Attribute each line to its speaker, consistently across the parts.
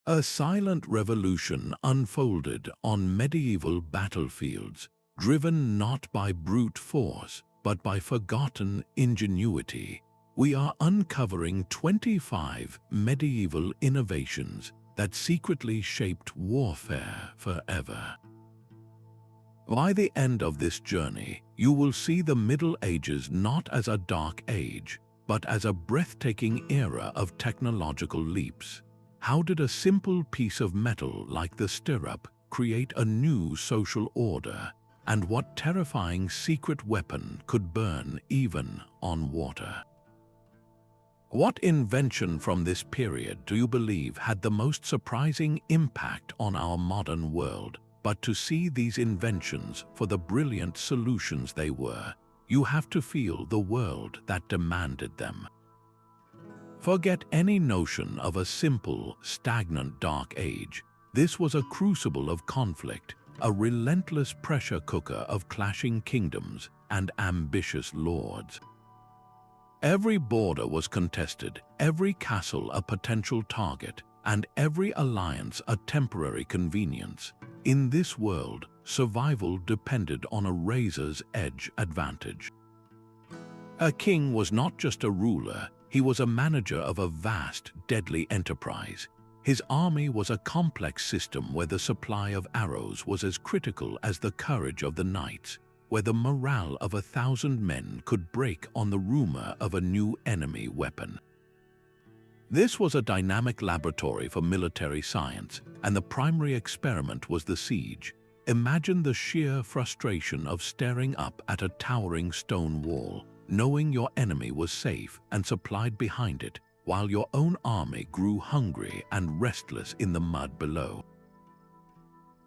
Speaker 1: A silent revolution unfolded on medieval battlefields, driven not by brute force, but by forgotten ingenuity. We are uncovering 25 medieval innovations that secretly shaped warfare forever. By the end of this journey, you will see the Middle Ages not as a dark age, but as a breathtaking era of technological leaps. How did a simple piece of metal like the stirrup create a new social order? And what terrifying secret weapon could burn even on water? What invention from this period do you believe had the most surprising impact on our modern world? But to see these inventions for the brilliant solutions they were, you have to feel the world that demanded them. Forget any notion of a simple, stagnant dark age. This was a crucible of conflict, a relentless pressure cooker of clashing kingdoms and ambitious lords. Every border was contested, every castle a potential target, and every alliance a temporary convenience. In this world, survival depended on a razor's edge advantage. A king was not just a ruler, he was a manager of a vast, deadly enterprise. His army was a complex system where the supply of arrows was as critical as the courage of the knights, where the morale of 1,000 men could break on the rumor of a new enemy weapon. This was a dynamic laboratory for military science, and the primary experiment was the siege. Imagine the sheer frustration of staring up at a towering stone wall, knowing your enemy was safe and supplied behind it, while your own army grew hungry and restless in the mud below.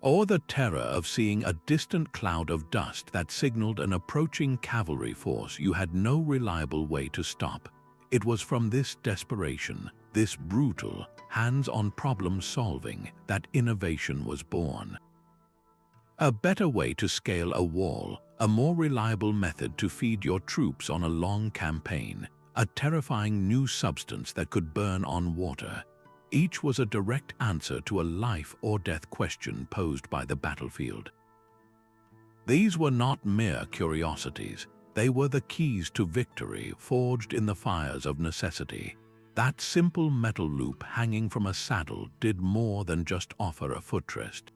Speaker 1: Or the terror of seeing a distant cloud of dust that signaled an approaching cavalry force you had no reliable way to stop. It was from this desperation, this brutal, hands-on problem-solving, that innovation was born. A better way to scale a wall, a more reliable method to feed your troops on a long campaign, a terrifying new substance that could burn on water. Each was a direct answer to a life-or-death question posed by the battlefield. These were not mere curiosities. They were the keys to victory forged in the fires of necessity. That simple metal loop hanging from a saddle did more than just offer a footrest.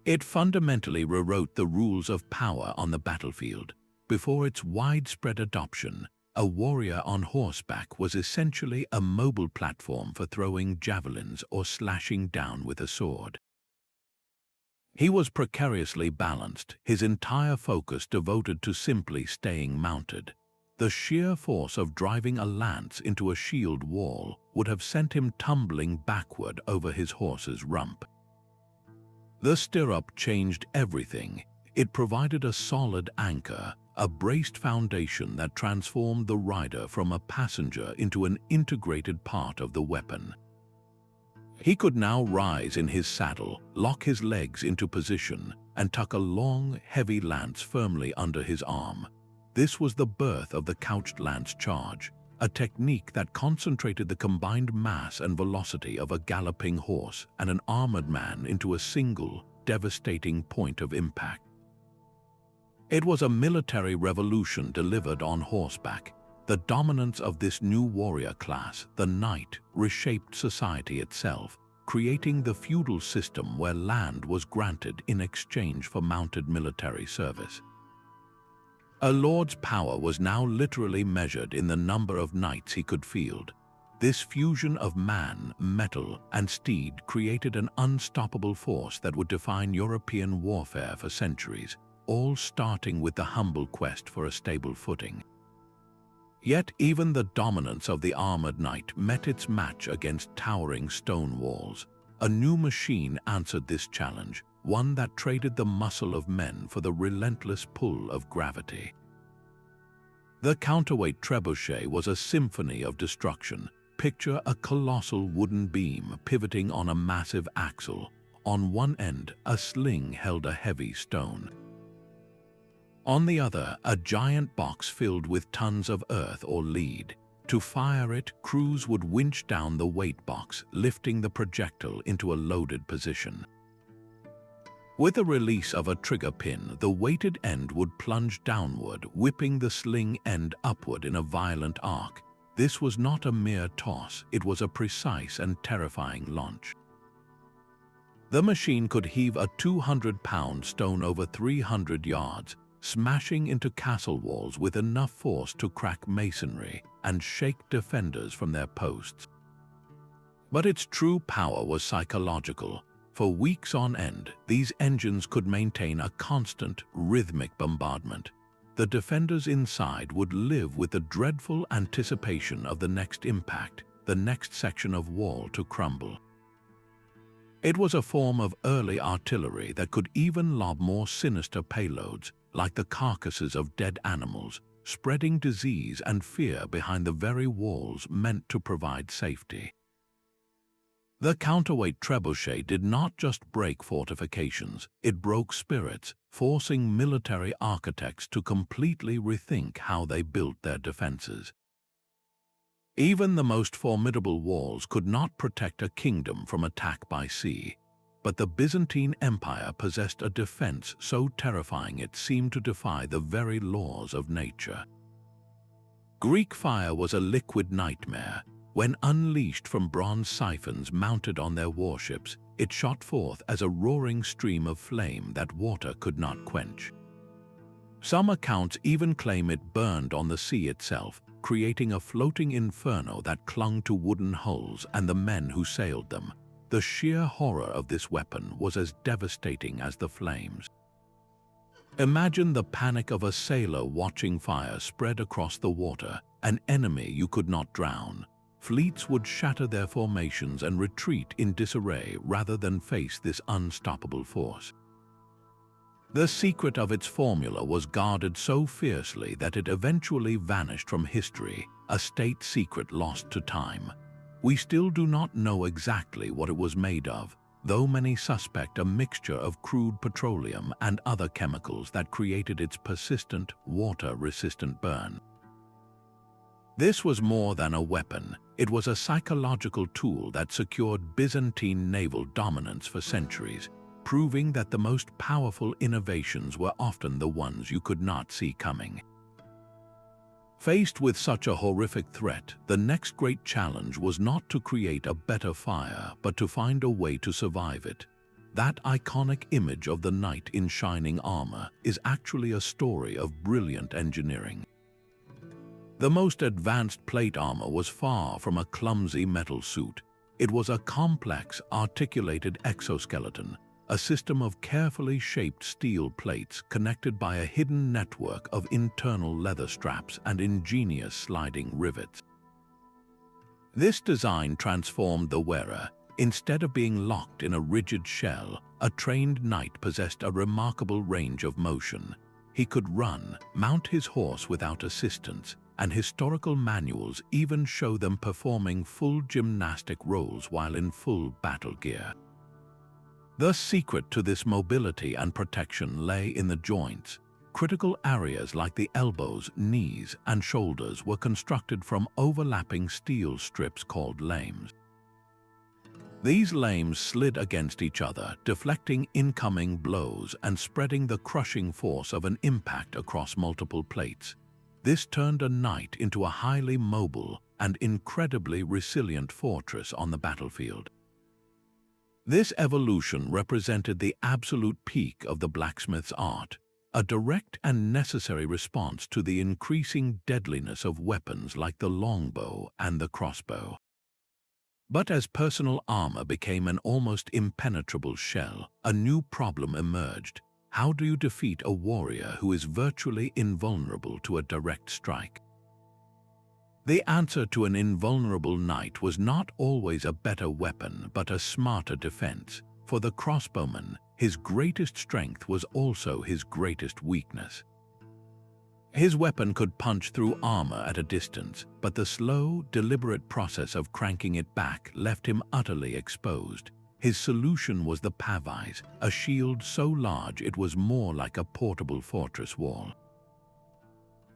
Speaker 1: It fundamentally rewrote the rules of power on the battlefield. Before its widespread adoption, a warrior on horseback was essentially a mobile platform for throwing javelins or slashing down with a sword. He was precariously balanced, his entire focus devoted to simply staying mounted. The sheer force of driving a lance into a shield wall would have sent him tumbling backward over his horse's rump. The stirrup changed everything. It provided a solid anchor, a braced foundation that transformed the rider from a passenger into an integrated part of the weapon. He could now rise in his saddle, lock his legs into position, and tuck a long, heavy lance firmly under his arm. This was the birth of the couched lance charge, a technique that concentrated the combined mass and velocity of a galloping horse and an armored man into a single, devastating point of impact. It was a military revolution delivered on horseback. The dominance of this new warrior class, the knight, reshaped society itself, creating the feudal system where land was granted in exchange for mounted military service. A lord's power was now literally measured in the number of knights he could field. This fusion of man, metal, and steed created an unstoppable force that would define European warfare for centuries, all starting with the humble quest for a stable footing. Yet even the dominance of the armored knight met its match against towering stone walls. A new machine answered this challenge, one that traded the muscle of men for the relentless pull of gravity. The Counterweight Trebuchet was a symphony of destruction. Picture a colossal wooden beam pivoting on a massive axle. On one end, a sling held a heavy stone. On the other, a giant box filled with tons of earth or lead. To fire it, crews would winch down the weight box, lifting the projectile into a loaded position. With the release of a trigger pin, the weighted end would plunge downward, whipping the sling end upward in a violent arc. This was not a mere toss, it was a precise and terrifying launch. The machine could heave a 200-pound stone over 300 yards, smashing into castle walls with enough force to crack masonry and shake defenders from their posts. But its true power was psychological. For weeks on end, these engines could maintain a constant, rhythmic bombardment. The defenders inside would live with the dreadful anticipation of the next impact, the next section of wall to crumble. It was a form of early artillery that could even lob more sinister payloads, like the carcasses of dead animals, spreading disease and fear behind the very walls meant to provide safety. The Counterweight Trebuchet did not just break fortifications, it broke spirits, forcing military architects to completely rethink how they built their defenses. Even the most formidable walls could not protect a kingdom from attack by sea, but the Byzantine Empire possessed a defense so terrifying it seemed to defy the very laws of nature. Greek fire was a liquid nightmare. When unleashed from bronze siphons mounted on their warships, it shot forth as a roaring stream of flame that water could not quench. Some accounts even claim it burned on the sea itself, creating a floating inferno that clung to wooden hulls and the men who sailed them. The sheer horror of this weapon was as devastating as the flames. Imagine the panic of a sailor watching fire spread across the water, an enemy you could not drown. Fleets would shatter their formations and retreat in disarray rather than face this unstoppable force. The secret of its formula was guarded so fiercely that it eventually vanished from history, a state secret lost to time. We still do not know exactly what it was made of, though many suspect a mixture of crude petroleum and other chemicals that created its persistent, water-resistant burn. This was more than a weapon. It was a psychological tool that secured Byzantine naval dominance for centuries, proving that the most powerful innovations were often the ones you could not see coming. Faced with such a horrific threat, the next great challenge was not to create a better fire, but to find a way to survive it. That iconic image of the knight in shining armor is actually a story of brilliant engineering. The most advanced plate armor was far from a clumsy metal suit. It was a complex, articulated exoskeleton, a system of carefully shaped steel plates connected by a hidden network of internal leather straps and ingenious sliding rivets. This design transformed the wearer. Instead of being locked in a rigid shell, a trained knight possessed a remarkable range of motion. He could run, mount his horse without assistance, and historical manuals even show them performing full gymnastic rolls while in full battle gear. The secret to this mobility and protection lay in the joints. Critical areas like the elbows, knees, and shoulders were constructed from overlapping steel strips called lames. These lames slid against each other, deflecting incoming blows and spreading the crushing force of an impact across multiple plates. This turned a knight into a highly mobile and incredibly resilient fortress on the battlefield. This evolution represented the absolute peak of the blacksmith's art, a direct and necessary response to the increasing deadliness of weapons like the longbow and the crossbow. But as personal armor became an almost impenetrable shell, a new problem emerged. How do you defeat a warrior who is virtually invulnerable to a direct strike? The answer to an invulnerable knight was not always a better weapon, but a smarter defense. For the crossbowman, his greatest strength was also his greatest weakness. His weapon could punch through armor at a distance, but the slow, deliberate process of cranking it back left him utterly exposed. His solution was the Pavise, a shield so large it was more like a portable fortress wall.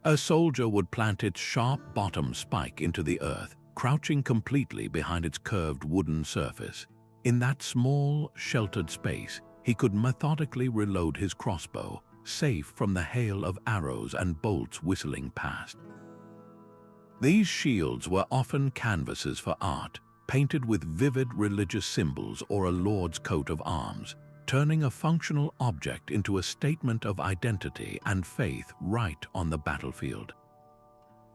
Speaker 1: A soldier would plant its sharp bottom spike into the earth, crouching completely behind its curved wooden surface. In that small, sheltered space, he could methodically reload his crossbow, safe from the hail of arrows and bolts whistling past. These shields were often canvases for art, painted with vivid religious symbols or a lord's coat of arms, turning a functional object into a statement of identity and faith right on the battlefield.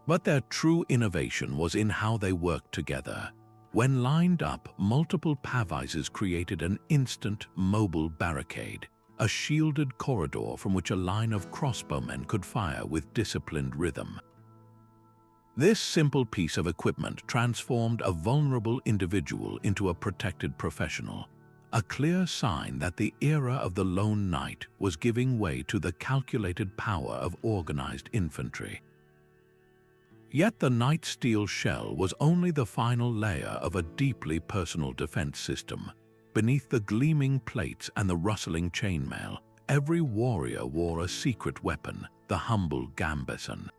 Speaker 1: But their true innovation was in how they worked together. When lined up, multiple Pavises created an instant, mobile barricade, a shielded corridor from which a line of crossbowmen could fire with disciplined rhythm. This simple piece of equipment transformed a vulnerable individual into a protected professional, a clear sign that the era of the lone knight was giving way to the calculated power of organized infantry. Yet the knight's steel shell was only the final layer of a deeply personal defense system. Beneath the gleaming plates and the rustling chainmail, every warrior wore a secret weapon, the humble Gambeson.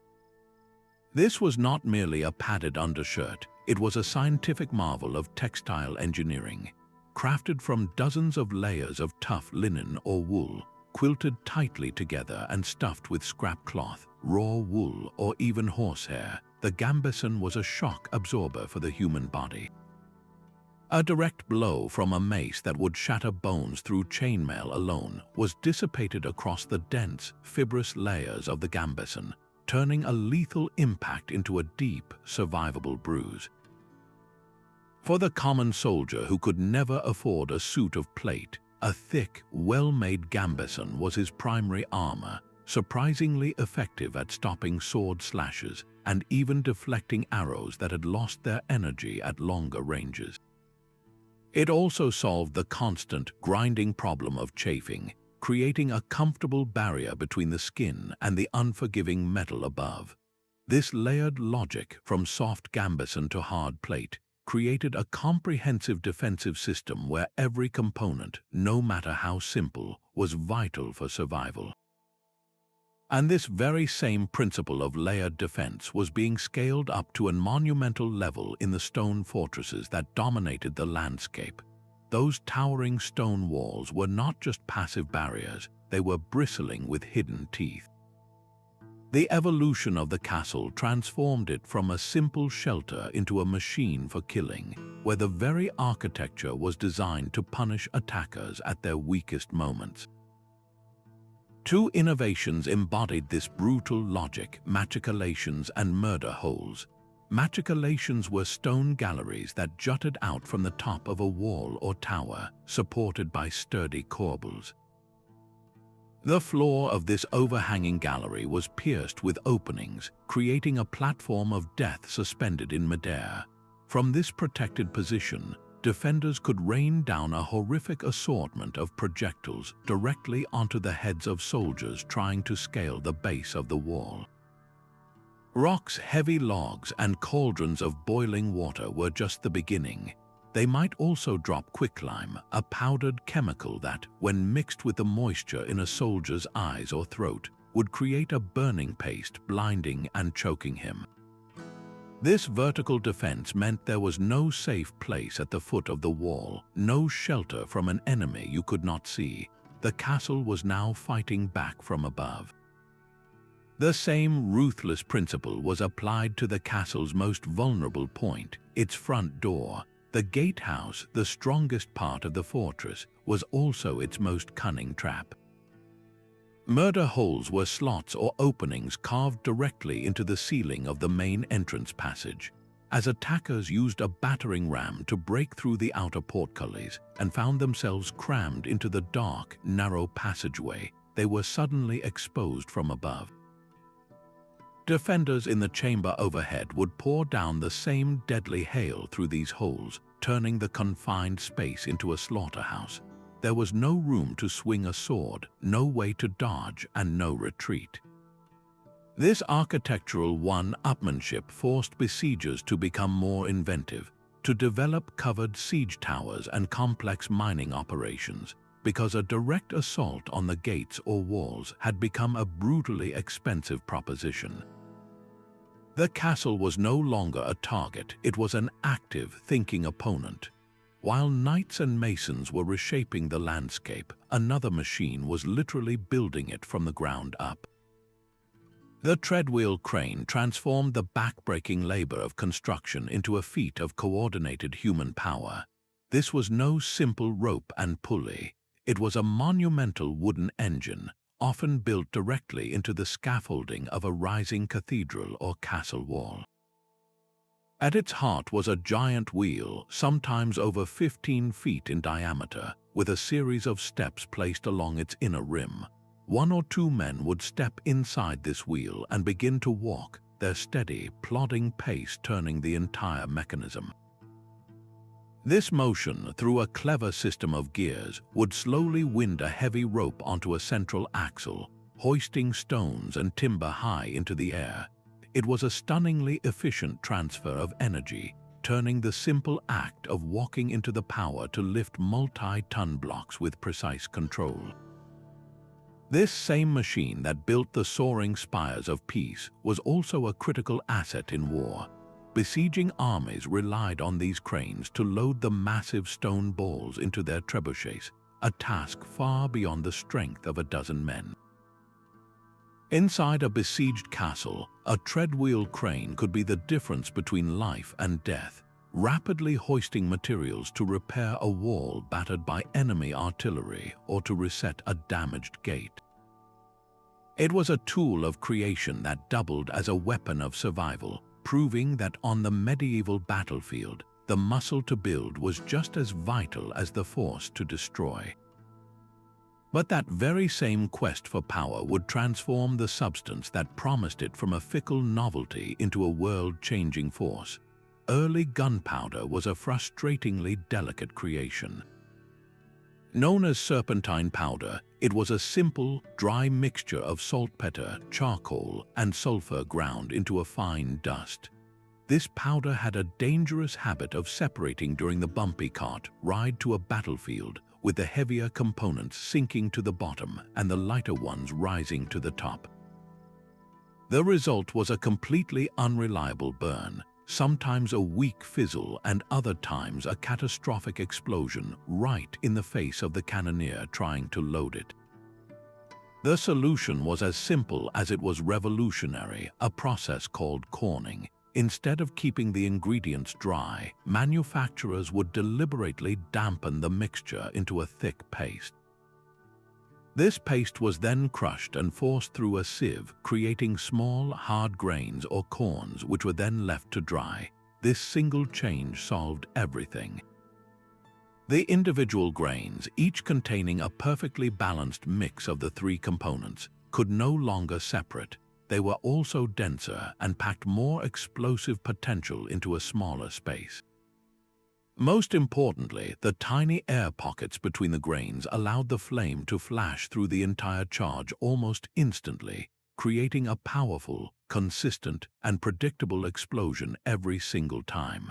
Speaker 1: This was not merely a padded undershirt, it was a scientific marvel of textile engineering, crafted from dozens of layers of tough linen or wool, quilted tightly together and stuffed with scrap cloth, raw wool, or even horsehair. The Gambeson was a shock absorber for the human body. A direct blow from a mace that would shatter bones through chainmail alone was dissipated across the dense, fibrous layers of the Gambeson, turning a lethal impact into a deep, survivable bruise. For the common soldier who could never afford a suit of plate, a thick, well-made Gambeson was his primary armor, surprisingly effective at stopping sword slashes and even deflecting arrows that had lost their energy at longer ranges. It also solved the constant, grinding problem of chafing, creating a comfortable barrier between the skin and the unforgiving metal above. This layered logic, from soft Gambeson to hard plate, created a comprehensive defensive system where every component, no matter how simple, was vital for survival. And this very same principle of layered defense was being scaled up to a monumental level in the stone fortresses that dominated the landscape. Those towering stone walls were not just passive barriers, they were bristling with hidden teeth. The evolution of the castle transformed it from a simple shelter into a machine for killing, where the very architecture was designed to punish attackers at their weakest moments. Two innovations embodied this brutal logic: machicolations and murder holes. Machicolations were stone galleries that jutted out from the top of a wall or tower, supported by sturdy corbels. The floor of this overhanging gallery was pierced with openings, creating a platform of death suspended in midair. From this protected position, defenders could rain down a horrific assortment of projectiles directly onto the heads of soldiers trying to scale the base of the wall. Rocks, heavy logs, and cauldrons of boiling water were just the beginning. They might also drop quicklime, a powdered chemical that, when mixed with the moisture in a soldier's eyes or throat, would create a burning paste, blinding and choking him. This vertical defense meant there was no safe place at the foot of the wall, no shelter from an enemy you could not see. The castle was now fighting back from above. The same ruthless principle was applied to the castle's most vulnerable point, its front door. The gatehouse, the strongest part of the fortress, was also its most cunning trap. Murder holes were slots or openings carved directly into the ceiling of the main entrance passage, as attackers used a battering ram to break through the outer portcullis and found themselves crammed into the dark, narrow passageway. They were suddenly exposed from above. Defenders in the chamber overhead would pour down the same deadly hail through these holes, turning the confined space into a slaughterhouse. There was no room to swing a sword, no way to dodge, and no retreat. This architectural one-upmanship forced besiegers to become more inventive, to develop covered siege towers and complex mining operations, because a direct assault on the gates or walls had become a brutally expensive proposition. The castle was no longer a target, it was an active, thinking opponent. While knights and masons were reshaping the landscape, another machine was literally building it from the ground up. The Treadmill Crane transformed the back-breaking labor of construction into a feat of coordinated human power. This was no simple rope and pulley. It was a monumental wooden engine, often built directly into the scaffolding of a rising cathedral or castle wall. At its heart was a giant wheel, sometimes over 15 feet in diameter, with a series of steps placed along its inner rim. One or two men would step inside this wheel and begin to walk, their steady, plodding pace turning the entire mechanism. This motion, through a clever system of gears, would slowly wind a heavy rope onto a central axle, hoisting stones and timber high into the air. It was a stunningly efficient transfer of energy, turning the simple act of walking into the power to lift multi-ton blocks with precise control. This same machine that built the soaring spires of peace was also a critical asset in war. Besieging armies relied on these cranes to load the massive stone balls into their trebuchets, a task far beyond the strength of a dozen men. Inside a besieged castle, a treadwheel crane could be the difference between life and death, rapidly hoisting materials to repair a wall battered by enemy artillery or to reset a damaged gate. It was a tool of creation that doubled as a weapon of survival, proving that on the medieval battlefield, the muscle to build was just as vital as the force to destroy. But that very same quest for power would transform the substance that promised it from a fickle novelty into a world-changing force. Early gunpowder was a frustratingly delicate creation. Known as serpentine powder, it was a simple, dry mixture of saltpeter, charcoal, and sulfur ground into a fine dust. This powder had a dangerous habit of separating during the bumpy cart ride to a battlefield, with the heavier components sinking to the bottom and the lighter ones rising to the top. The result was a completely unreliable burn, sometimes a weak fizzle and other times a catastrophic explosion right in the face of the cannoneer trying to load it. The solution was as simple as it was revolutionary, a process called corning. Instead of keeping the ingredients dry, manufacturers would deliberately dampen the mixture into a thick paste. This paste was then crushed and forced through a sieve, creating small, hard grains or corns which were then left to dry. This single change solved everything. The individual grains, each containing a perfectly balanced mix of the three components, could no longer separate. They were also denser and packed more explosive potential into a smaller space. Most importantly, the tiny air pockets between the grains allowed the flame to flash through the entire charge almost instantly, creating a powerful, consistent, and predictable explosion every single time.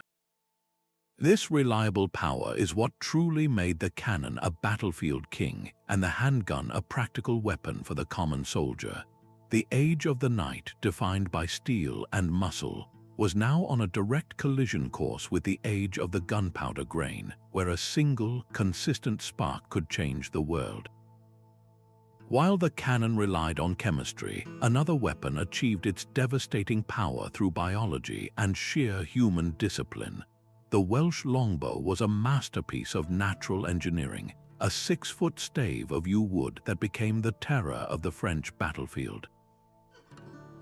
Speaker 1: This reliable power is what truly made the cannon a battlefield king and the handgun a practical weapon for the common soldier. The age of the knight, defined by steel and muscle, was now on a direct collision course with the age of the gunpowder grain, where a single, consistent spark could change the world. While the cannon relied on chemistry, another weapon achieved its devastating power through biology and sheer human discipline. The Welsh Longbow was a masterpiece of natural engineering, a 6-foot stave of yew wood that became the terror of the French battlefield.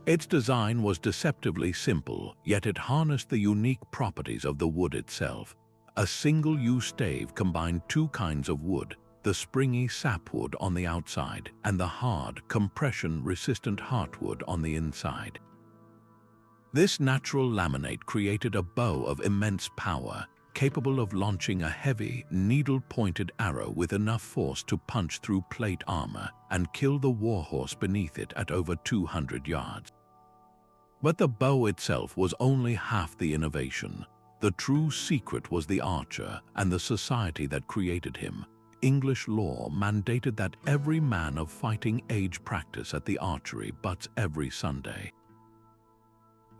Speaker 1: Its design was deceptively simple, yet it harnessed the unique properties of the wood itself. A single yew stave combined two kinds of wood, the springy sapwood on the outside and the hard, compression-resistant heartwood on the inside. This natural laminate created a bow of immense power, capable of launching a heavy, needle-pointed arrow with enough force to punch through plate armor and kill the warhorse beneath it at over 200 yards. But the bow itself was only half the innovation. The true secret was the archer and the society that created him. English law mandated that every man of fighting age practice at the archery butts every Sunday.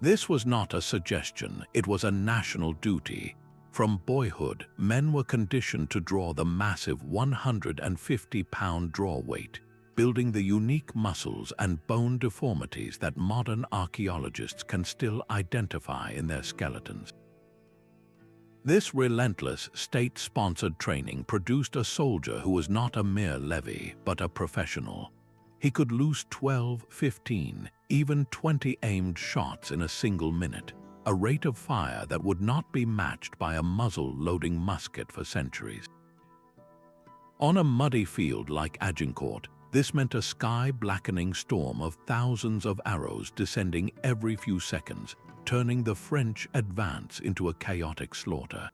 Speaker 1: This was not a suggestion, it was a national duty. From boyhood, men were conditioned to draw the massive 150-pound draw weight, building the unique muscles and bone deformities that modern archaeologists can still identify in their skeletons. This relentless, state-sponsored training produced a soldier who was not a mere levy, but a professional. He could loose 12, 15, even 20 aimed shots in a single minute, a rate of fire that would not be matched by a muzzle-loading musket for centuries. On a muddy field like Agincourt, this meant a sky-blackening storm of thousands of arrows descending every few seconds, turning the French advance into a chaotic slaughter.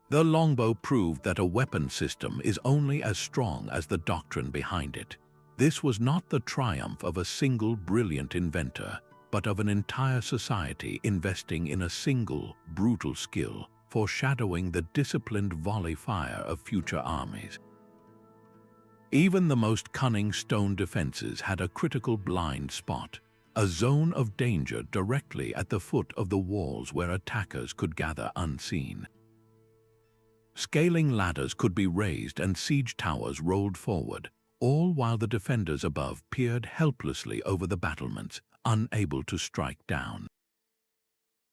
Speaker 1: The longbow proved that a weapon system is only as strong as the doctrine behind it. This was not the triumph of a single brilliant inventor, but of an entire society investing in a single, brutal skill, foreshadowing the disciplined volley fire of future armies. Even the most cunning stone defenses had a critical blind spot, a zone of danger directly at the foot of the walls where attackers could gather unseen. Scaling ladders could be raised and siege towers rolled forward, all while the defenders above peered helplessly over the battlements, unable to strike down.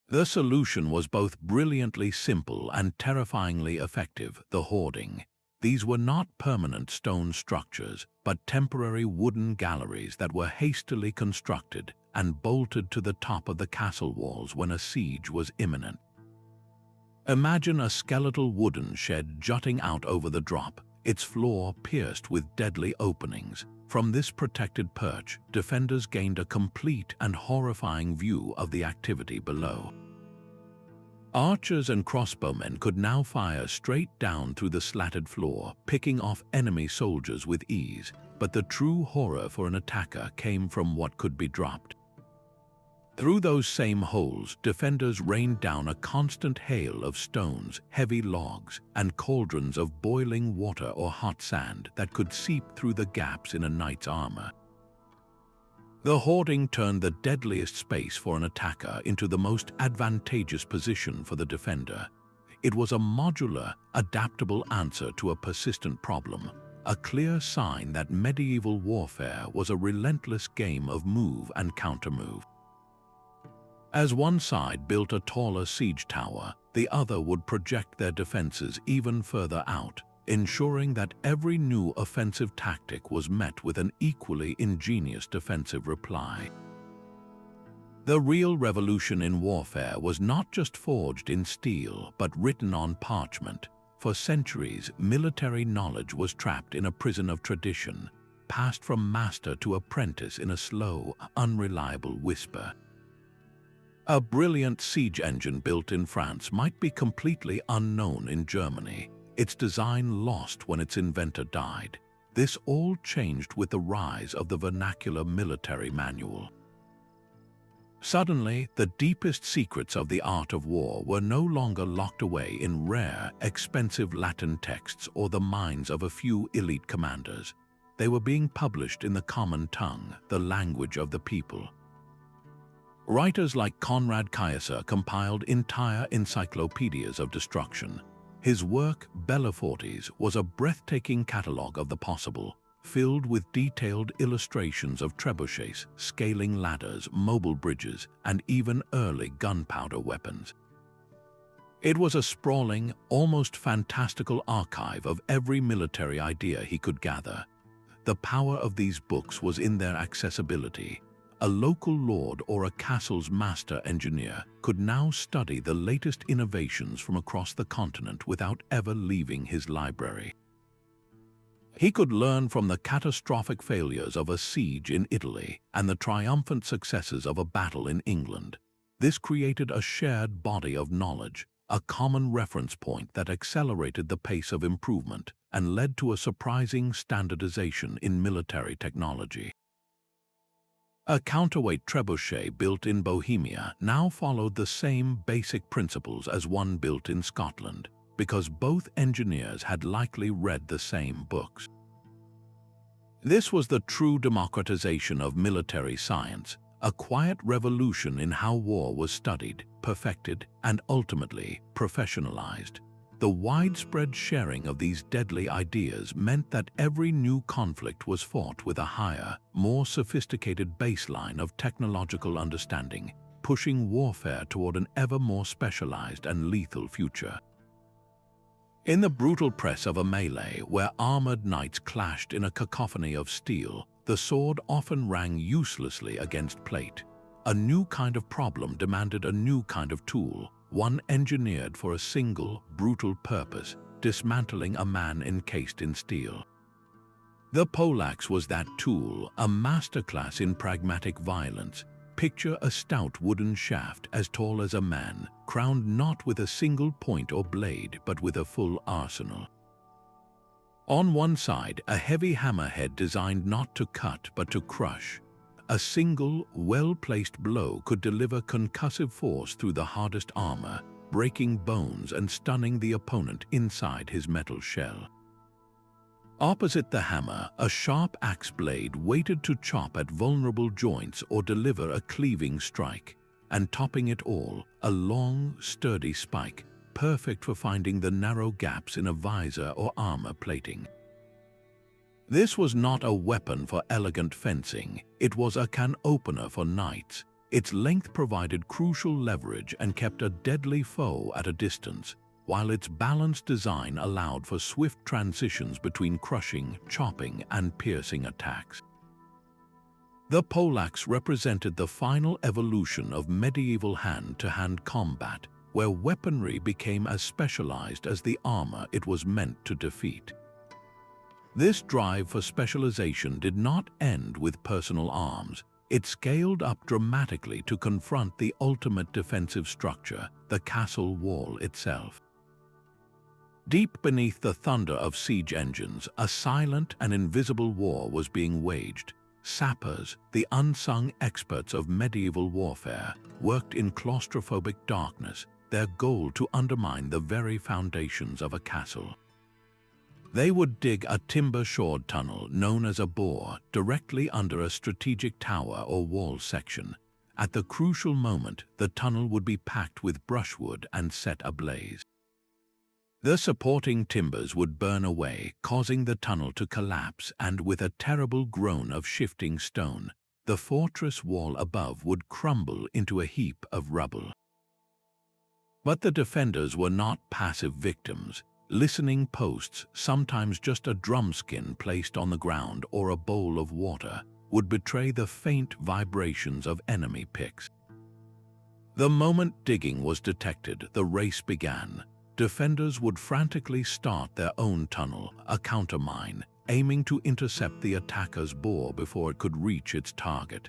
Speaker 1: The solution was both brilliantly simple and terrifyingly effective: the hoarding. These were not permanent stone structures, but temporary wooden galleries that were hastily constructed and bolted to the top of the castle walls when a siege was imminent. Imagine a skeletal wooden shed jutting out over the drop, its floor pierced with deadly openings. From this protected perch, defenders gained a complete and horrifying view of the activity below. Archers and crossbowmen could now fire straight down through the slatted floor, picking off enemy soldiers with ease, but the true horror for an attacker came from what could be dropped. Through those same holes, defenders rained down a constant hail of stones, heavy logs, and cauldrons of boiling water or hot sand that could seep through the gaps in a knight's armor. The hoarding turned the deadliest space for an attacker into the most advantageous position for the defender. It was a modular, adaptable answer to a persistent problem, a clear sign that medieval warfare was a relentless game of move and countermove. As one side built a taller siege tower, the other would project their defenses even further out, ensuring that every new offensive tactic was met with an equally ingenious defensive reply. The real revolution in warfare was not just forged in steel, but written on parchment. For centuries, military knowledge was trapped in a prison of tradition, passed from master to apprentice in a slow, unreliable whisper. A brilliant siege engine built in France might be completely unknown in Germany, its design lost when its inventor died. This all changed with the rise of the vernacular military manual. Suddenly, the deepest secrets of the art of war were no longer locked away in rare, expensive Latin texts or the minds of a few elite commanders. They were being published in the common tongue, the language of the people. Writers like Conrad Kaiser compiled entire encyclopedias of destruction. His work, Bellefortes, was a breathtaking catalogue of the possible, filled with detailed illustrations of trebuchets, scaling ladders, mobile bridges, and even early gunpowder weapons. It was a sprawling, almost fantastical archive of every military idea he could gather. The power of these books was in their accessibility. A local lord or a castle's master engineer could now study the latest innovations from across the continent without ever leaving his library. He could learn from the catastrophic failures of a siege in Italy and the triumphant successes of a battle in England. This created a shared body of knowledge, a common reference point that accelerated the pace of improvement and led to a surprising standardization in military technology. A counterweight trebuchet built in Bohemia now followed the same basic principles as one built in Scotland, because both engineers had likely read the same books. This was the true democratization of military science, a quiet revolution in how war was studied, perfected, and ultimately professionalized. The widespread sharing of these deadly ideas meant that every new conflict was fought with a higher, more sophisticated baseline of technological understanding, pushing warfare toward an ever more specialized and lethal future. In the brutal press of a melee where armored knights clashed in a cacophony of steel, the sword often rang uselessly against plate. A new kind of problem demanded a new kind of tool, one engineered for a single, brutal purpose, dismantling a man encased in steel. The Poleax was that tool, a masterclass in pragmatic violence. Picture a stout wooden shaft as tall as a man, crowned not with a single point or blade, but with a full arsenal. On one side, a heavy hammerhead designed not to cut but to crush. A single, well-placed blow could deliver concussive force through the hardest armor, breaking bones and stunning the opponent inside his metal shell. Opposite the hammer, a sharp axe blade waited to chop at vulnerable joints or deliver a cleaving strike, and topping it all, a long, sturdy spike, perfect for finding the narrow gaps in a visor or armor plating. This was not a weapon for elegant fencing, it was a can opener for knights. Its length provided crucial leverage and kept a deadly foe at a distance, while its balanced design allowed for swift transitions between crushing, chopping, and piercing attacks. The Poleax represented the final evolution of medieval hand-to-hand combat, where weaponry became as specialized as the armor it was meant to defeat. This drive for specialization did not end with personal arms. It scaled up dramatically to confront the ultimate defensive structure, the castle wall itself. Deep beneath the thunder of siege engines, a silent and invisible war was being waged. Sappers, the unsung experts of medieval warfare, worked in claustrophobic darkness, their goal to undermine the very foundations of a castle. They would dig a timber-shored tunnel known as a bore directly under a strategic tower or wall section. At the crucial moment, the tunnel would be packed with brushwood and set ablaze. The supporting timbers would burn away, causing the tunnel to collapse, and with a terrible groan of shifting stone, the fortress wall above would crumble into a heap of rubble. But the defenders were not passive victims. Listening posts, sometimes just a drumskin placed on the ground or a bowl of water, would betray the faint vibrations of enemy picks. The moment digging was detected, the race began. Defenders would frantically start their own tunnel, a countermine, aiming to intercept the attacker's bore before it could reach its target.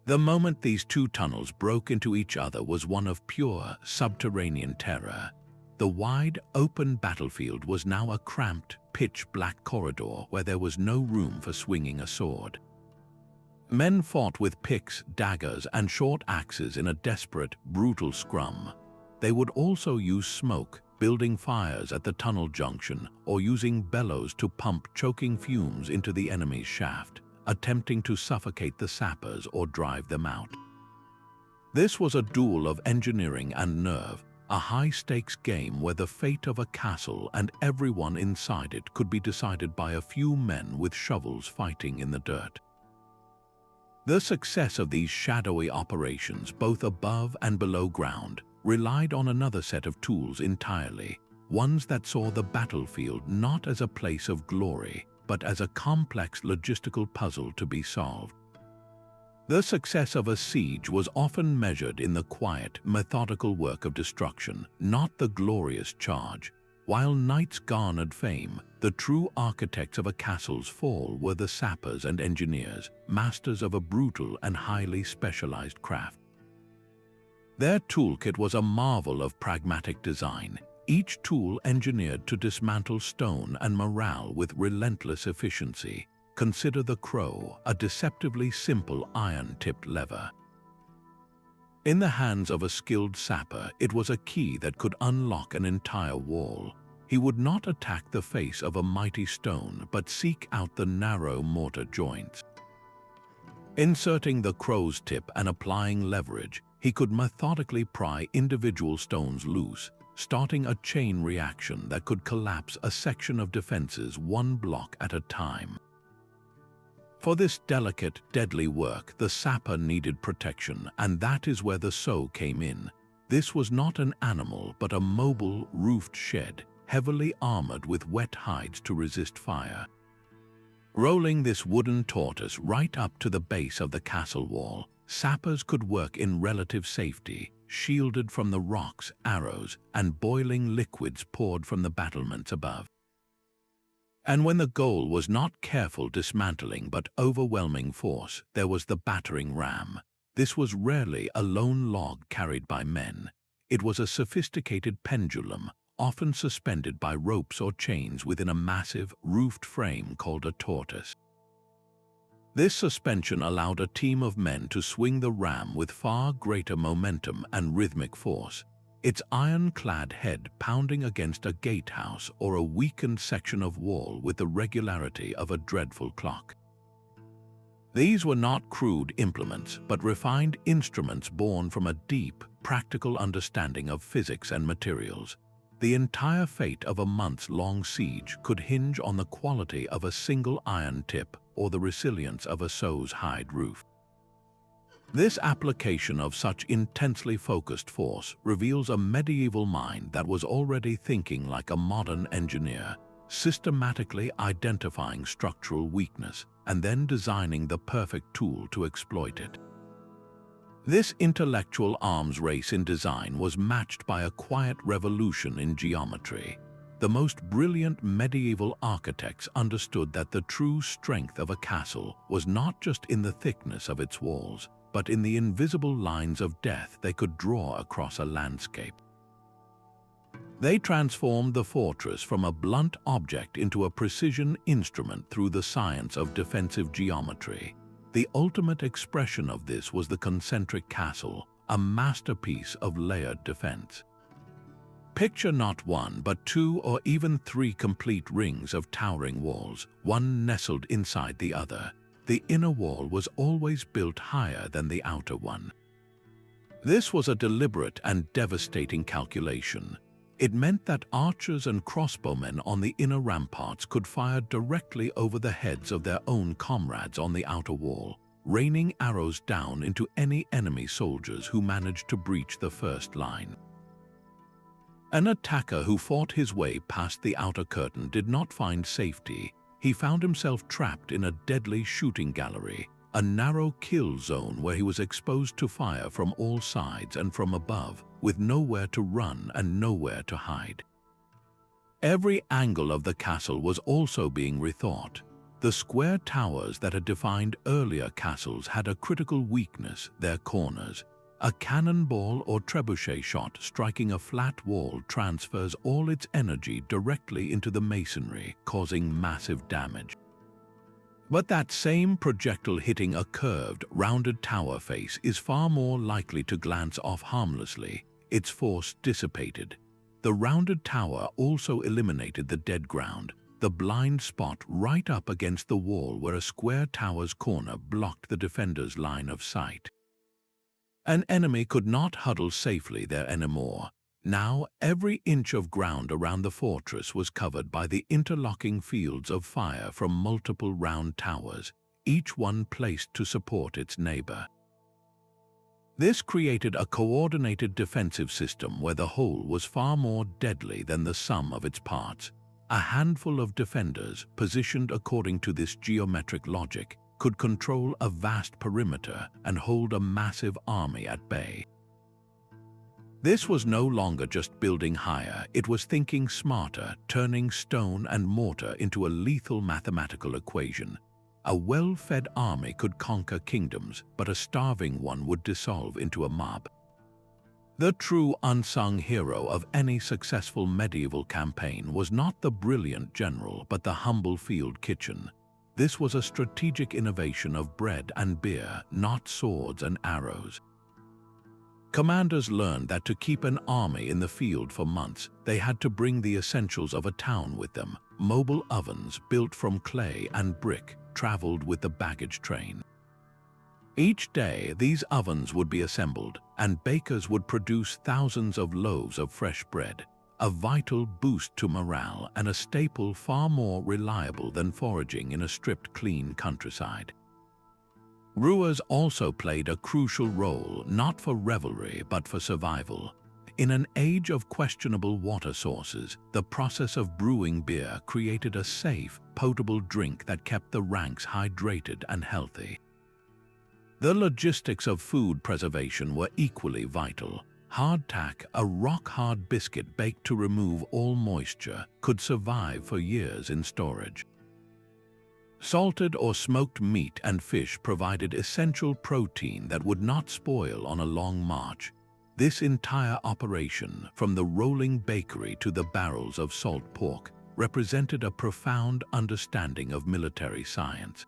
Speaker 1: The moment these two tunnels broke into each other was one of pure subterranean terror. The wide, open battlefield was now a cramped, pitch-black corridor where there was no room for swinging a sword. Men fought with picks, daggers, and short axes in a desperate, brutal scrum. They would also use smoke, building fires at the tunnel junction, or using bellows to pump choking fumes into the enemy's shaft, attempting to suffocate the sappers or drive them out. This was a duel of engineering and nerve, a high-stakes game where the fate of a castle and everyone inside it could be decided by a few men with shovels fighting in the dirt. The success of these shadowy operations, both above and below ground, relied on another set of tools entirely, ones that saw the battlefield not as a place of glory, but as a complex logistical puzzle to be solved. The success of a siege was often measured in the quiet, methodical work of destruction, not the glorious charge. While knights garnered fame, the true architects of a castle's fall were the sappers and engineers, masters of a brutal and highly specialized craft. Their toolkit was a marvel of pragmatic design, each tool engineered to dismantle stone and morale with relentless efficiency. Consider the crow, a deceptively simple iron-tipped lever. In the hands of a skilled sapper, it was a key that could unlock an entire wall. He would not attack the face of a mighty stone, but seek out the narrow mortar joints. Inserting the crow's tip and applying leverage, he could methodically pry individual stones loose, starting a chain reaction that could collapse a section of defenses one block at a time. For this delicate, deadly work, the sapper needed protection, and that is where the sow came in. This was not an animal, but a mobile, roofed shed, heavily armored with wet hides to resist fire. Rolling this wooden tortoise right up to the base of the castle wall, sappers could work in relative safety, shielded from the rocks, arrows, and boiling liquids poured from the battlements above. And when the goal was not careful dismantling but overwhelming force, there was the battering ram. This was rarely a lone log carried by men. It was a sophisticated pendulum, often suspended by ropes or chains within a massive, roofed frame called a tortoise. This suspension allowed a team of men to swing the ram with far greater momentum and rhythmic force, its iron-clad head pounding against a gatehouse or a weakened section of wall with the regularity of a dreadful clock. These were not crude implements, but refined instruments born from a deep, practical understanding of physics and materials. The entire fate of a months-long siege could hinge on the quality of a single iron tip or the resilience of a sow's hide roof. This application of such intensely focused force reveals a medieval mind that was already thinking like a modern engineer, systematically identifying structural weakness and then designing the perfect tool to exploit it. This intellectual arms race in design was matched by a quiet revolution in geometry. The most brilliant medieval architects understood that the true strength of a castle was not just in the thickness of its walls, but in the invisible lines of death they could draw across a landscape. They transformed the fortress from a blunt object into a precision instrument through the science of defensive geometry. The ultimate expression of this was the concentric castle, a masterpiece of layered defense. Picture not one, but two or even three complete rings of towering walls, one nestled inside the other. The inner wall was always built higher than the outer one. This was a deliberate and devastating calculation. It meant that archers and crossbowmen on the inner ramparts could fire directly over the heads of their own comrades on the outer wall, raining arrows down into any enemy soldiers who managed to breach the first line. An attacker who fought his way past the outer curtain did not find safety. He found himself trapped in a deadly shooting gallery, a narrow kill zone where he was exposed to fire from all sides and from above, with nowhere to run and nowhere to hide. Every angle of the castle was also being rethought. The square towers that had defined earlier castles had a critical weakness: their corners. A cannonball or trebuchet shot striking a flat wall transfers all its energy directly into the masonry, causing massive damage. But that same projectile hitting a curved, rounded tower face is far more likely to glance off harmlessly, its force dissipated. The rounded tower also eliminated the dead ground, the blind spot right up against the wall where a square tower's corner blocked the defender's line of sight. An enemy could not huddle safely there anymore. Now every inch of ground around the fortress was covered by the interlocking fields of fire from multiple round towers, each one placed to support its neighbor. This created a coordinated defensive system where the whole was far more deadly than the sum of its parts. A handful of defenders, positioned according to this geometric logic, could control a vast perimeter and hold a massive army at bay. This was no longer just building higher, it was thinking smarter, turning stone and mortar into a lethal mathematical equation. A well-fed army could conquer kingdoms, but a starving one would dissolve into a mob. The true unsung hero of any successful medieval campaign was not the brilliant general, but the humble field kitchen. This was a strategic innovation of bread and beer, not swords and arrows. Commanders learned that to keep an army in the field for months, they had to bring the essentials of a town with them. Mobile ovens built from clay and brick traveled with the baggage train. Each day, these ovens would be assembled, and bakers would produce thousands of loaves of fresh bread, a vital boost to morale and a staple far more reliable than foraging in a stripped clean countryside. Brewers also played a crucial role, not for revelry but for survival. In an age of questionable water sources, the process of brewing beer created a safe, potable drink that kept the ranks hydrated and healthy. The logistics of food preservation were equally vital. Hardtack, a rock-hard biscuit baked to remove all moisture, could survive for years in storage. Salted or smoked meat and fish provided essential protein that would not spoil on a long march. This entire operation, from the rolling bakery to the barrels of salt pork, represented a profound understanding of military science.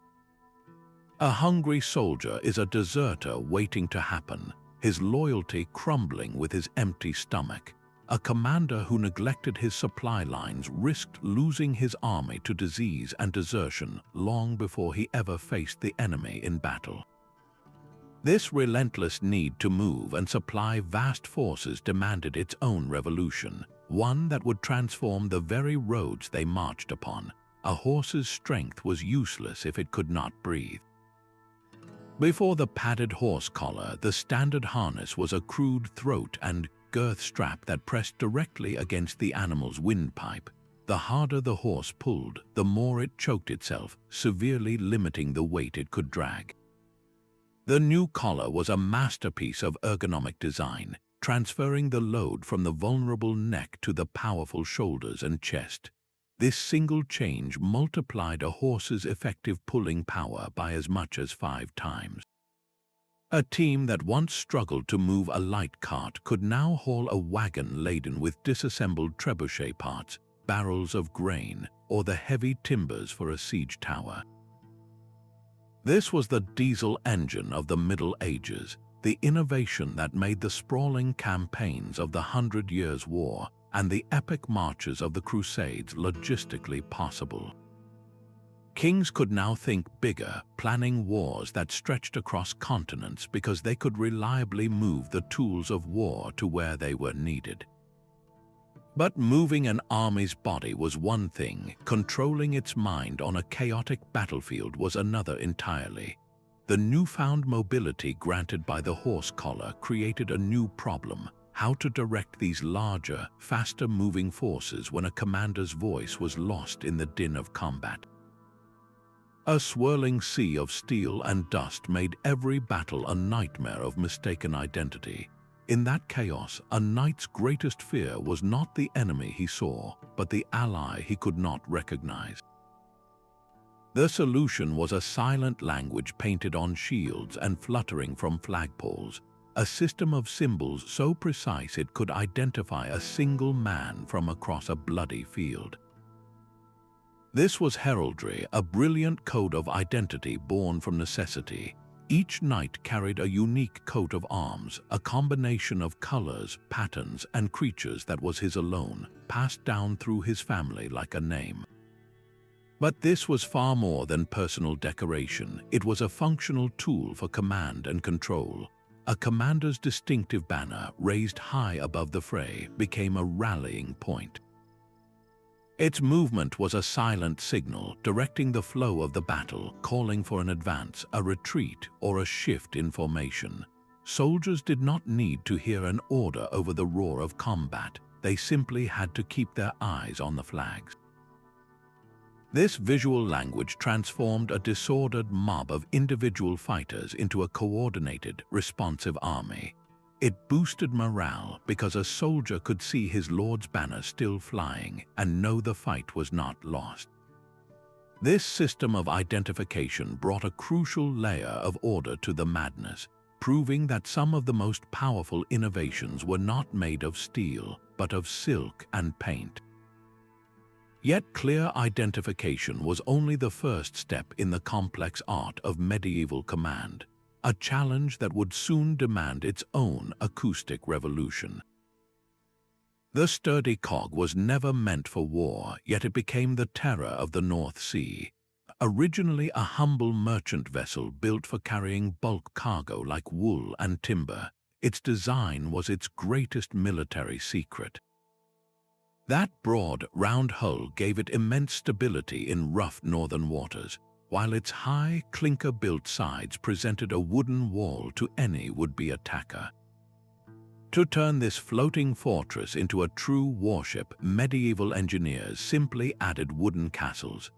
Speaker 1: A hungry soldier is a deserter waiting to happen, his loyalty crumbling with his empty stomach. A commander who neglected his supply lines risked losing his army to disease and desertion long before he ever faced the enemy in battle. This relentless need to move and supply vast forces demanded its own revolution, one that would transform the very roads they marched upon. A horse's strength was useless if it could not breathe. Before the padded horse collar, the standard harness was a crude throat and girth strap that pressed directly against the animal's windpipe. The harder the horse pulled, the more it choked itself, severely limiting the weight it could drag. The new collar was a masterpiece of ergonomic design, transferring the load from the vulnerable neck to the powerful shoulders and chest. This single change multiplied a horse's effective pulling power by as much as 5 times. A team that once struggled to move a light cart could now haul a wagon laden with disassembled trebuchet parts, barrels of grain, or the heavy timbers for a siege tower. This was the diesel engine of the Middle Ages, the innovation that made the sprawling campaigns of the 100 Years' War and the epic marches of the Crusades logistically possible. Kings could now think bigger, planning wars that stretched across continents because they could reliably move the tools of war to where they were needed. But moving an army's body was one thing, controlling its mind on a chaotic battlefield was another entirely. The newfound mobility granted by the horse collar created a new problem: how to direct these larger, faster-moving forces when a commander's voice was lost in the din of combat. A swirling sea of steel and dust made every battle a nightmare of mistaken identity. In that chaos, a knight's greatest fear was not the enemy he saw, but the ally he could not recognize. The solution was a silent language painted on shields and fluttering from flagpoles, a system of symbols so precise it could identify a single man from across a bloody field. This was heraldry, a brilliant code of identity born from necessity. Each knight carried a unique coat of arms, a combination of colors, patterns, and creatures that was his alone, passed down through his family like a name. But this was far more than personal decoration. It was a functional tool for command and control. A commander's distinctive banner, raised high above the fray, became a rallying point. Its movement was a silent signal, directing the flow of the battle, calling for an advance, a retreat, or a shift in formation. Soldiers did not need to hear an order over the roar of combat. They simply had to keep their eyes on the flags. This visual language transformed a disordered mob of individual fighters into a coordinated, responsive army. It boosted morale because a soldier could see his lord's banner still flying and know the fight was not lost. This system of identification brought a crucial layer of order to the madness, proving that some of the most powerful innovations were not made of steel, but of silk and paint. Yet clear identification was only the first step in the complex art of medieval command, a challenge that would soon demand its own acoustic revolution. The sturdy cog was never meant for war, yet it became the terror of the North Sea. originally a humble merchant vessel built for carrying bulk cargo like wool and timber, its design was its greatest military secret. That broad, round hull gave it immense stability in rough northern waters, while its high, clinker-built sides presented a wooden wall to any would-be attacker. To turn this floating fortress into a true warship, medieval engineers simply added wooden castles.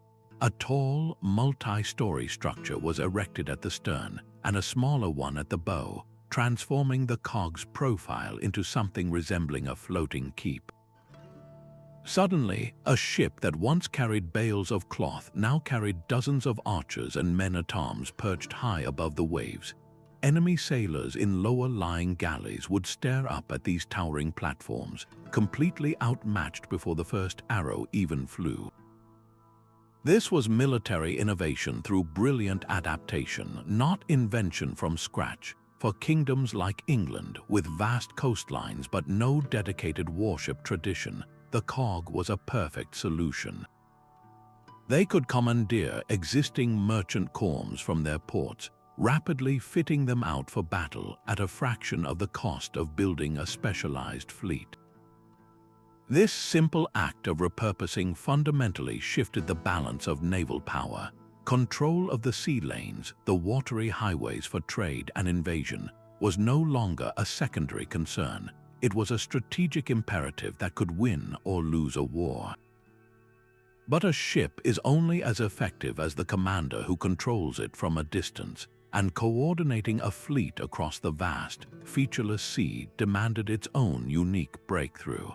Speaker 1: A tall, multi-story structure was erected at the stern and a smaller one at the bow, transforming the cog's profile into something resembling a floating keep. Suddenly, a ship that once carried bales of cloth now carried dozens of archers and men-at-arms perched high above the waves. Enemy sailors in lower-lying galleys would stare up at these towering platforms, completely outmatched before the first arrow even flew. This was military innovation through brilliant adaptation, not invention from scratch. For kingdoms like England, with vast coastlines but no dedicated warship tradition, the cog was a perfect solution. They could commandeer existing merchant corps from their ports, rapidly fitting them out for battle at a fraction of the cost of building a specialized fleet. This simple act of repurposing fundamentally shifted the balance of naval power. Control of the sea lanes, the watery highways for trade and invasion, was no longer a secondary concern. It was a strategic imperative that could win or lose a war. But a ship is only as effective as the commander who controls it from a distance, and coordinating a fleet across the vast, featureless sea demanded its own unique breakthrough.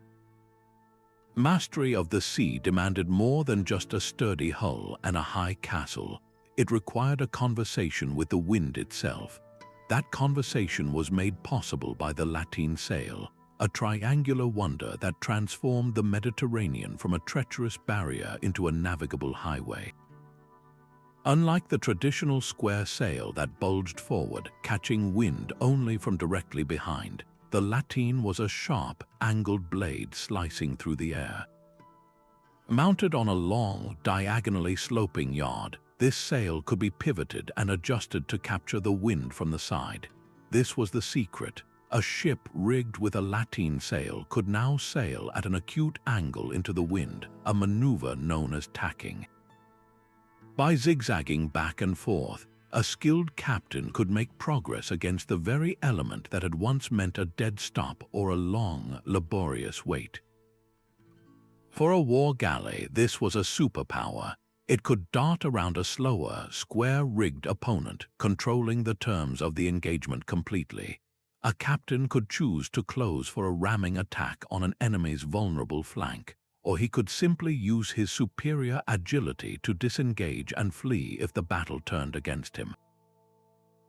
Speaker 1: Mastery of the sea demanded more than just a sturdy hull and a high castle. It required a conversation with the wind itself. That conversation was made possible by the Lateen sail, a triangular wonder that transformed the Mediterranean from a treacherous barrier into a navigable highway. Unlike the traditional square sail that bulged forward, catching wind only from directly behind, the Lateen was a sharp, angled blade slicing through the air. Mounted on a long, diagonally sloping yard, this sail could be pivoted and adjusted to capture the wind from the side. This was the secret. A ship rigged with a Lateen sail could now sail at an acute angle into the wind, a maneuver known as tacking. By zigzagging back and forth, a skilled captain could make progress against the very element that had once meant a dead stop or a long, laborious wait. For a war galley, this was a superpower. It could dart around a slower, square-rigged opponent, controlling the terms of the engagement completely. A captain could choose to close for a ramming attack on an enemy's vulnerable flank, or he could simply use his superior agility to disengage and flee if the battle turned against him.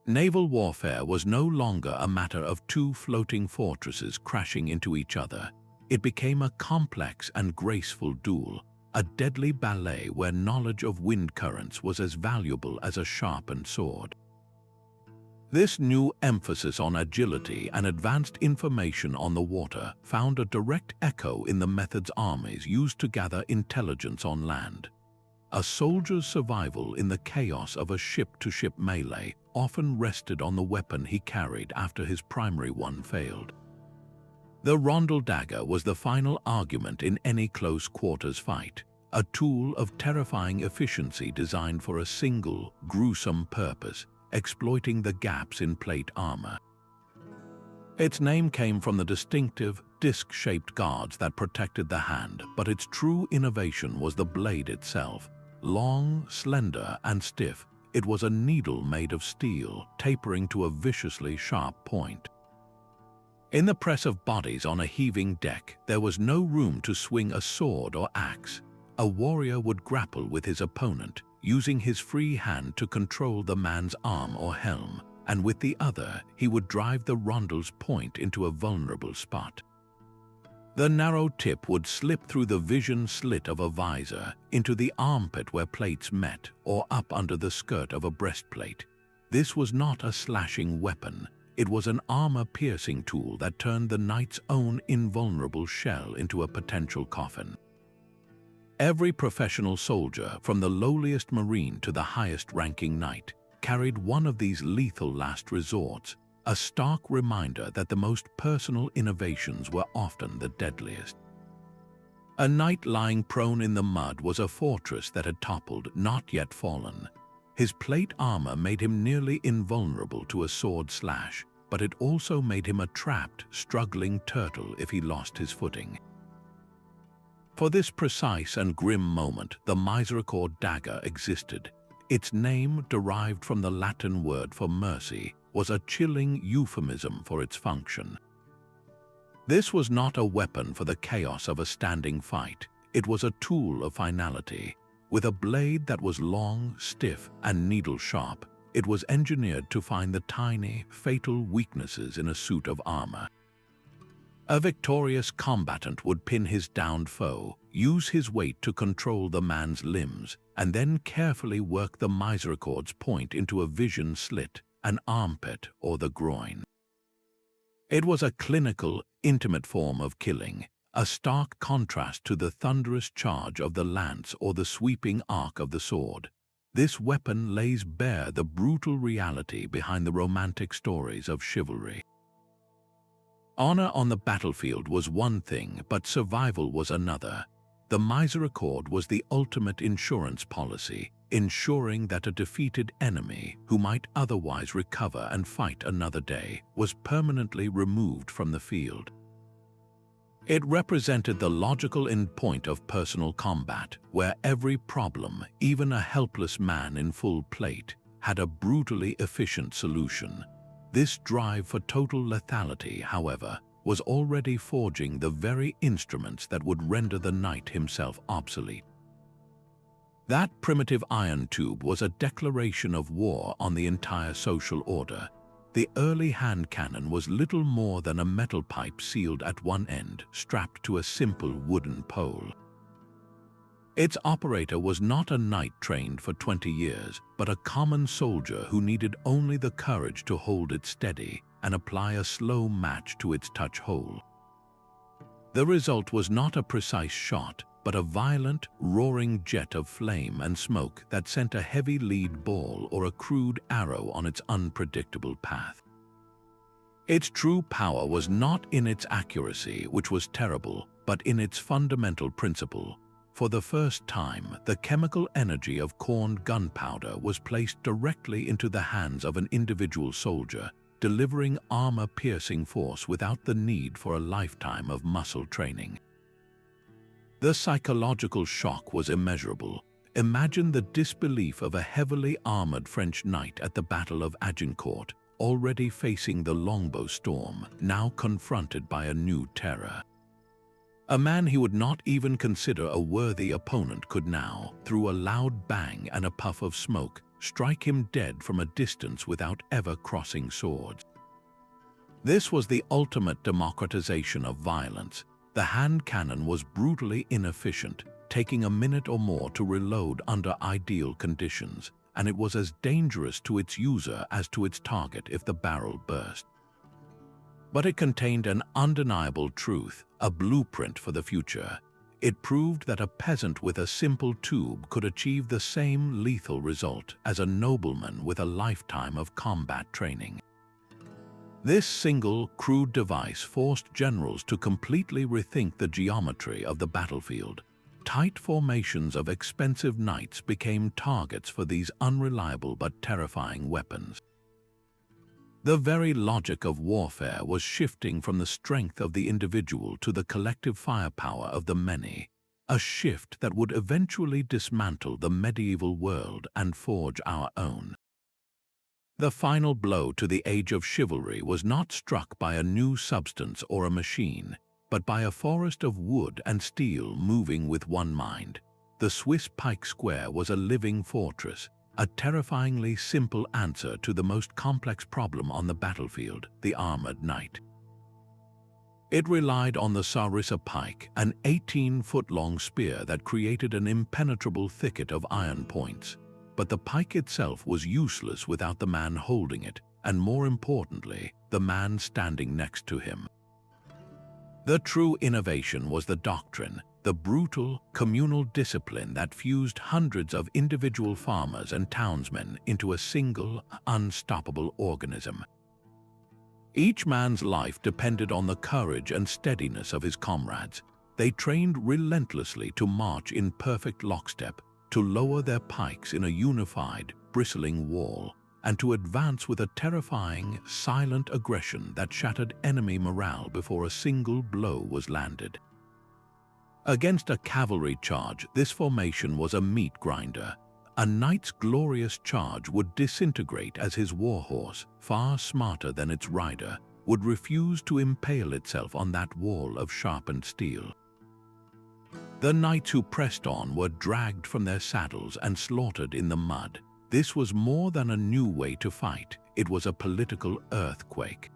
Speaker 1: Naval warfare was no longer a matter of two floating fortresses crashing into each other. It became a complex and graceful duel, a deadly ballet where knowledge of wind currents was as valuable as a sharpened sword. This new emphasis on agility and advanced information on the water found a direct echo in the methods armies used to gather intelligence on land. A soldier's survival in the chaos of a ship-to-ship melee often rested on the weapon he carried after his primary one failed. The Rondel Dagger was the final argument in any close-quarters fight, a tool of terrifying efficiency designed for a single, gruesome purpose, exploiting the gaps in plate armor. Its name came from the distinctive, disc-shaped guards that protected the hand, but its true innovation was the blade itself. Long, slender, and stiff, it was a needle made of steel, tapering to a viciously sharp point. In the press of bodies on a heaving deck, there was no room to swing a sword or axe. A warrior would grapple with his opponent, using his free hand to control the man's arm or helm, and with the other, he would drive the rondel's point into a vulnerable spot. The narrow tip would slip through the vision slit of a visor, into the armpit where plates met, or up under the skirt of a breastplate. This was not a slashing weapon. It was an armor-piercing tool that turned the knight's own invulnerable shell into a potential coffin. Every professional soldier, from the lowliest marine to the highest-ranking knight, carried one of these lethal last resorts, a stark reminder that the most personal innovations were often the deadliest. A knight lying prone in the mud was a fortress that had toppled, not yet fallen. His plate armor made him nearly invulnerable to a sword slash, but it also made him a trapped, struggling turtle if he lost his footing. For this precise and grim moment, the Misericorde dagger existed. Its name, derived from the Latin word for mercy, was a chilling euphemism for its function. This was not a weapon for the chaos of a standing fight. It was a tool of finality. With a blade that was long, stiff, and needle-sharp, it was engineered to find the tiny, fatal weaknesses in a suit of armor. A victorious combatant would pin his downed foe, use his weight to control the man's limbs, and then carefully work the Misericorde's point into a vision slit, an armpit, or the groin. It was a clinical, intimate form of killing, a stark contrast to the thunderous charge of the lance or the sweeping arc of the sword. This weapon lays bare the brutal reality behind the romantic stories of chivalry. Honor on the battlefield was one thing, but survival was another. The Misericorde was the ultimate insurance policy, ensuring that a defeated enemy, who might otherwise recover and fight another day, was permanently removed from the field. It represented the logical endpoint of personal combat, where every problem, even a helpless man in full plate, had a brutally efficient solution. This drive for total lethality, however, was already forging the very instruments that would render the knight himself obsolete. That primitive iron tube was a declaration of war on the entire social order. The early hand cannon was little more than a metal pipe sealed at one end, strapped to a simple wooden pole. Its operator was not a knight trained for 20 years, but a common soldier who needed only the courage to hold it steady and apply a slow match to its touch hole. The result was not a precise shot, but a violent, roaring jet of flame and smoke that sent a heavy lead ball or a crude arrow on its unpredictable path. Its true power was not in its accuracy, which was terrible, but in its fundamental principle. For the first time, the chemical energy of corned gunpowder was placed directly into the hands of an individual soldier, delivering armor-piercing force without the need for a lifetime of muscle training. The psychological shock was immeasurable. Imagine the disbelief of a heavily armored French knight at the Battle of Agincourt, already facing the longbow storm, now confronted by a new terror. A man he would not even consider a worthy opponent could now, through a loud bang and a puff of smoke, strike him dead from a distance without ever crossing swords. This was the ultimate democratization of violence. The hand cannon was brutally inefficient, taking a minute or more to reload under ideal conditions, and it was as dangerous to its user as to its target if the barrel burst. But it contained an undeniable truth, a blueprint for the future. It proved that a peasant with a simple tube could achieve the same lethal result as a nobleman with a lifetime of combat training. This single, crude device forced generals to completely rethink the geometry of the battlefield. Tight formations of expensive knights became targets for these unreliable but terrifying weapons. The very logic of warfare was shifting from the strength of the individual to the collective firepower of the many, a shift that would eventually dismantle the medieval world and forge our own. The final blow to the age of chivalry was not struck by a new substance or a machine, but by a forest of wood and steel moving with one mind. The Swiss pike square was a living fortress, a terrifyingly simple answer to the most complex problem on the battlefield, the armored knight. It relied on the Sarissa pike, an 18-foot-long spear that created an impenetrable thicket of iron points. But the pike itself was useless without the man holding it, and more importantly, the man standing next to him. The true innovation was the doctrine. the brutal, communal discipline that fused hundreds of individual farmers and townsmen into a single, unstoppable organism. Each man's life depended on the courage and steadiness of his comrades. They trained relentlessly to march in perfect lockstep, to lower their pikes in a unified, bristling wall, and to advance with a terrifying, silent aggression that shattered enemy morale before a single blow was landed. Against a cavalry charge, this formation was a meat grinder. A knight's glorious charge would disintegrate as his warhorse, far smarter than its rider, would refuse to impale itself on that wall of sharpened steel. The knights who pressed on were dragged from their saddles and slaughtered in the mud. This was more than a new way to fight, it was a political earthquake.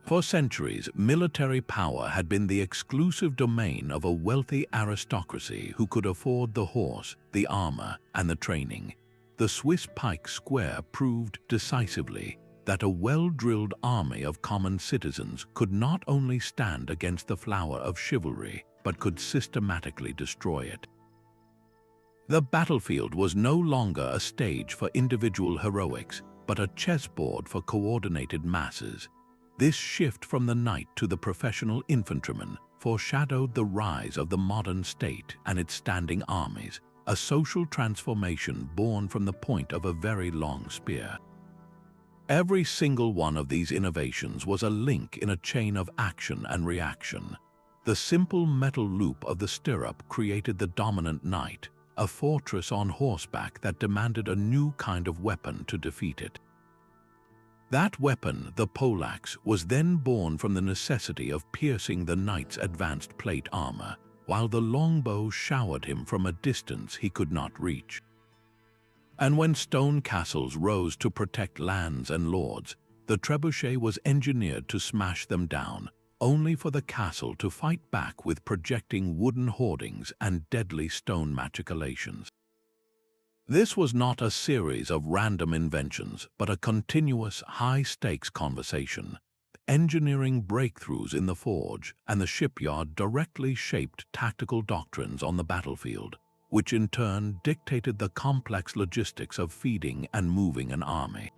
Speaker 1: For centuries, military power had been the exclusive domain of a wealthy aristocracy who could afford the horse, the armor, and the training. The Swiss pike square proved decisively that a well-drilled army of common citizens could not only stand against the flower of chivalry, but could systematically destroy it. The battlefield was no longer a stage for individual heroics, but a chessboard for coordinated masses. This shift from the knight to the professional infantryman foreshadowed the rise of the modern state and its standing armies, a social transformation born from the point of a very long spear. Every single one of these innovations was a link in a chain of action and reaction. The simple metal loop of the stirrup created the dominant knight, a fortress on horseback that demanded a new kind of weapon to defeat it. That weapon, the Poleax, was then born from the necessity of piercing the knight's advanced plate armor, while the longbow showered him from a distance he could not reach. And when stone castles rose to protect lands and lords, the trebuchet was engineered to smash them down, only for the castle to fight back with projecting wooden hoardings and deadly stone machicolations. This was not a series of random inventions, but a continuous, high-stakes conversation. Engineering breakthroughs in the forge and the shipyard directly shaped tactical doctrines on the battlefield, which in turn dictated the complex logistics of feeding and moving an army.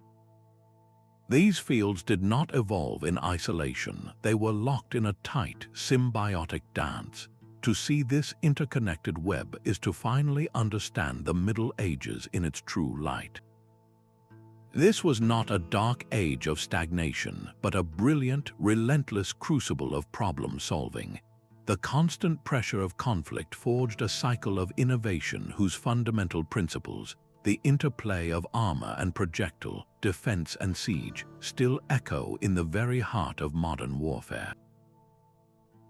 Speaker 1: These fields did not evolve in isolation, they were locked in a tight, symbiotic dance. To see this interconnected web is to finally understand the Middle Ages in its true light. This was not a dark age of stagnation, but a brilliant, relentless crucible of problem-solving. The constant pressure of conflict forged a cycle of innovation whose fundamental principles, the interplay of armor and projectile, defense and siege, still echo in the very heart of modern warfare.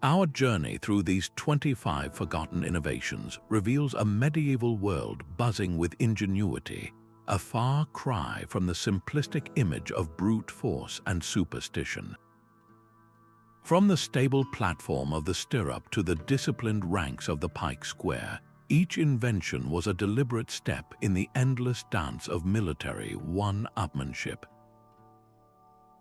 Speaker 1: Our journey through these 25 forgotten innovations reveals a medieval world buzzing with ingenuity, a far cry from the simplistic image of brute force and superstition. From the stable platform of the stirrup to the disciplined ranks of the pike square, each invention was a deliberate step in the endless dance of military one-upmanship.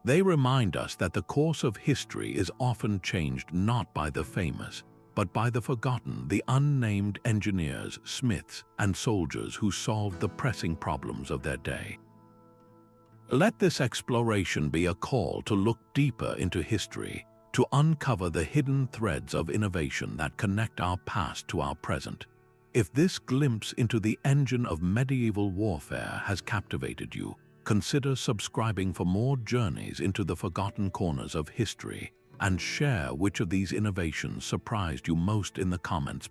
Speaker 1: They remind us that the course of history is often changed not by the famous, but by the forgotten, the unnamed engineers, smiths, and soldiers who solved the pressing problems of their day. Let this exploration be a call to look deeper into history, to uncover the hidden threads of innovation that connect our past to our present. If this glimpse into the engine of medieval warfare has captivated you, consider subscribing for more journeys into the forgotten corners of history, and share which of these innovations surprised you most in the comments below.